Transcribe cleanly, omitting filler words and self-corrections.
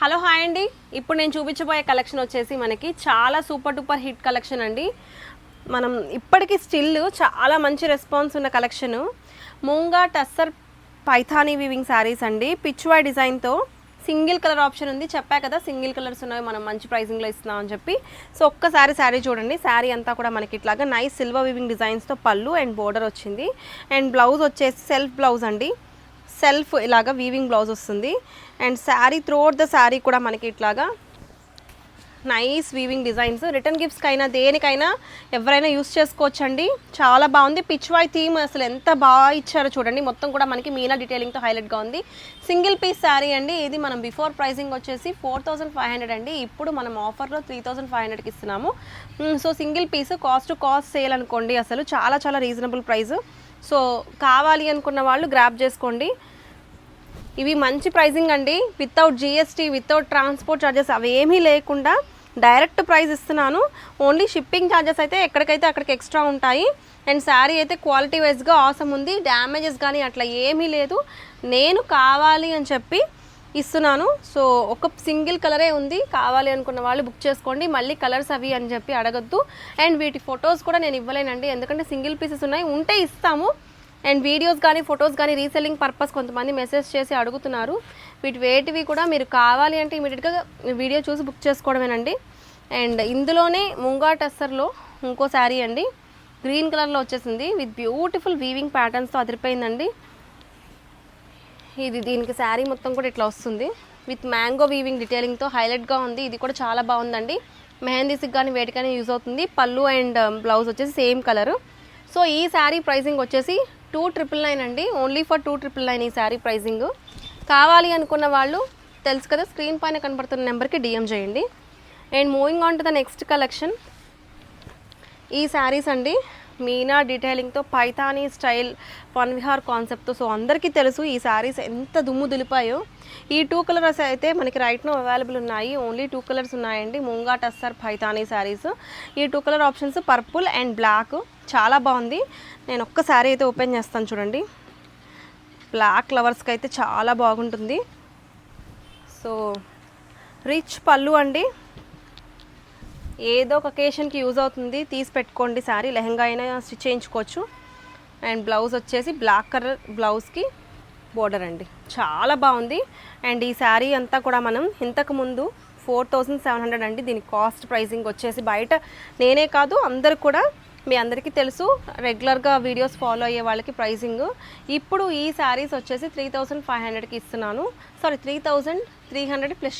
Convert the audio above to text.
Hello hi అండి. ఇప్పుడు నేను చూపించబోయే కలెక్షన్ వచ్చేసి మనకి చాలా సూపర్ డూపర్ హిట్ కలెక్షన్ అండి. మనం ఇప్పటికీ స్టిల్ చాలా మంచి రెస్పాన్స్ ఉన్న కలెక్షను. మూంగా టస్సర్ పైథానీ వీవింగ్ శారీస్ అండి. పిచ్వాయ్ డిజైన్తో సింగిల్ కలర్ ఆప్షన్ ఉంది. చెప్పా కదా సింగిల్ కలర్స్ ఉన్నాయి, మనం మంచి ప్రైసింగ్లో ఇస్తున్నాం అని చెప్పి. సో ఒక్కసారి శారీ చూడండి. శారీ అంతా కూడా మనకి ఇట్లాగా నైస్ సిల్వర్ వీవింగ్ డిజైన్స్తో పళ్ళు అండ్ బోర్డర్ వచ్చింది. అండ్ బ్లౌజ్ వచ్చేసి సెల్ఫ్ బ్లౌజ్ అండి. సెల్ఫ్ ఇలాగా వీవింగ్ బ్లౌజ్ వస్తుంది. And sari throughout the sari కూడా మనకి ఇట్లాగా నైస్ వీవింగ్ డిజైన్స్. రిటర్న్ గిఫ్ట్స్కైనా దేనికైనా ఎవరైనా యూస్ చేసుకోవచ్చండి. చాలా బాగుంది. పిచ్వాయ్ థీమ్ అసలు ఎంత బాగా ఇచ్చారో చూడండి. మొత్తం కూడా మనకి మీనా డీటెయిలింగ్తో హైలైట్గా ఉంది. సింగిల్ పీస్ శారీ అండి. ఇది మనం బిఫోర్ ప్రైసింగ్ వచ్చేసి 4500 అండి. ఇప్పుడు మనం ఆఫర్లో 3500కి ఇస్తున్నాము. So single piece cost to cost sale అనుకోండి. అసలు చాలా చాలా రీజనబుల్ ప్రైస్. సో కావాలి అనుకున్న వాళ్ళు గ్రాబ్ చేసుకోండి. ఇవి మంచి ప్రైజింగ్ అండి. Without GST, without transport charges అవేమీ లేకుండా డైరెక్ట్ ప్రైస్ ఇస్తున్నాను. ఓన్లీ షిప్పింగ్ ఛార్జెస్ అయితే ఎక్కడికైతే అక్కడికి ఎక్స్ట్రా ఉంటాయి. అండ్ శారీ అయితే క్వాలిటీ వైజ్గా ఆసమ్ ఉంది. డ్యామేజెస్ కానీ అట్లా ఏమీ లేదు. నేను కావాలి అని చెప్పి ఇస్తున్నాను. సో ఒక సింగిల్ కలరే ఉంది. కావాలి అనుకున్న వాళ్ళు బుక్ చేసుకోండి. మళ్ళీ కలర్స్ అవి అని చెప్పి అడగద్దు. అండ్ వీటి ఫొటోస్ కూడా నేను ఇవ్వలేనండి, ఎందుకంటే సింగిల్ పీసెస్ ఉన్నాయి. ఉంటే ఇస్తాము. అండ్ వీడియోస్ కానీ ఫొటోస్ కానీ రీసెల్లింగ్ పర్పస్ కొంతమంది మెసేజ్ చేసి అడుగుతున్నారు. వేటివి కూడా మీరు కావాలి అంటే ఇమీడియట్గా వీడియో చూసి బుక్ చేసుకోవడమేనండి. అండ్ ఇందులోనే ముంగా టస్సర్లో ఇంకో శారీ అండి. గ్రీన్ కలర్లో వచ్చేసింది విత్ బ్యూటిఫుల్ వీవింగ్ ప్యాటర్న్స్తో అదిరిపోయిందండి. ఇది దీనికి శారీ మొత్తం కూడా ఇట్లా వస్తుంది విత్ మ్యాంగో వీవింగ్ డీటెయిలింగ్తో హైలైట్గా ఉంది. ఇది కూడా చాలా బాగుందండి. మెహందీస్కి కానీ వేటికైనా యూజ్ అవుతుంది. పళ్ళు అండ్ బ్లౌజ్ వచ్చేసి సేమ్ కలరు. సో ఈ శారీ ప్రైసింగ్ వచ్చేసి 2999 అండి. ఓన్లీ ఫర్ 2999 ఈ శారీ ప్రైసింగ్. కావాలి అనుకున్న వాళ్ళు తెలుసు కదా, స్క్రీన్ పైన కనబడుతున్న నెంబర్కి డిఎం చేయండి. And moving on to the next collection. ఈ శారీస్ అండి మీనా డీటెయిలింగ్తో పైథానీ స్టైల్ వన్ విహార్ కాన్సెప్ట్తో. సో అందరికీ తెలుసు ఈ శారీస్ ఎంత దుమ్ము దులిపాయో. ఈ 2 కలర్స్ అయితే మనకి రైట్ నో అవైలబుల్ ఉన్నాయి. ఓన్లీ 2 కలర్స్ ఉన్నాయండి. ముంగా టస్సర్ పైథానీ శారీస్. ఈ 2 colour options purple and black. చాలా బాగుంది. నేను ఒక్క శారీ అయితే ఓపెన్ చేస్తాను చూడండి. బ్లాక్ లవర్స్కి అయితే చాలా బాగుంటుంది. సో రిచ్ పళ్ళు అండి. ఏదో ఒక అకేషన్కి యూజ్ అవుతుంది, తీసి పెట్టుకోండి. శారీ లెహంగా అయినా స్టిచ్ చేయించుకోవచ్చు. అండ్ బ్లౌజ్ వచ్చేసి బ్లాక్ కలర్ బ్లౌజ్కి బోర్డర్ అండి. చాలా బాగుంది. అండ్ ఈ శారీ అంతా కూడా మనం ఇంతకుముందు 4700 అండి. దీని కాస్ట్ ప్రైసింగ్ వచ్చేసి బయట నేనే కాదు అందరు కూడా, మీ అందరికీ తెలుసు, రెగ్యులర్గా వీడియోస్ ఫాలో అయ్యే వాళ్ళకి ప్రైసింగ్. ఇప్పుడు ఈ శారీస్ వచ్చేసి 3500కి ఇస్తున్నాను. Sorry 3300 plus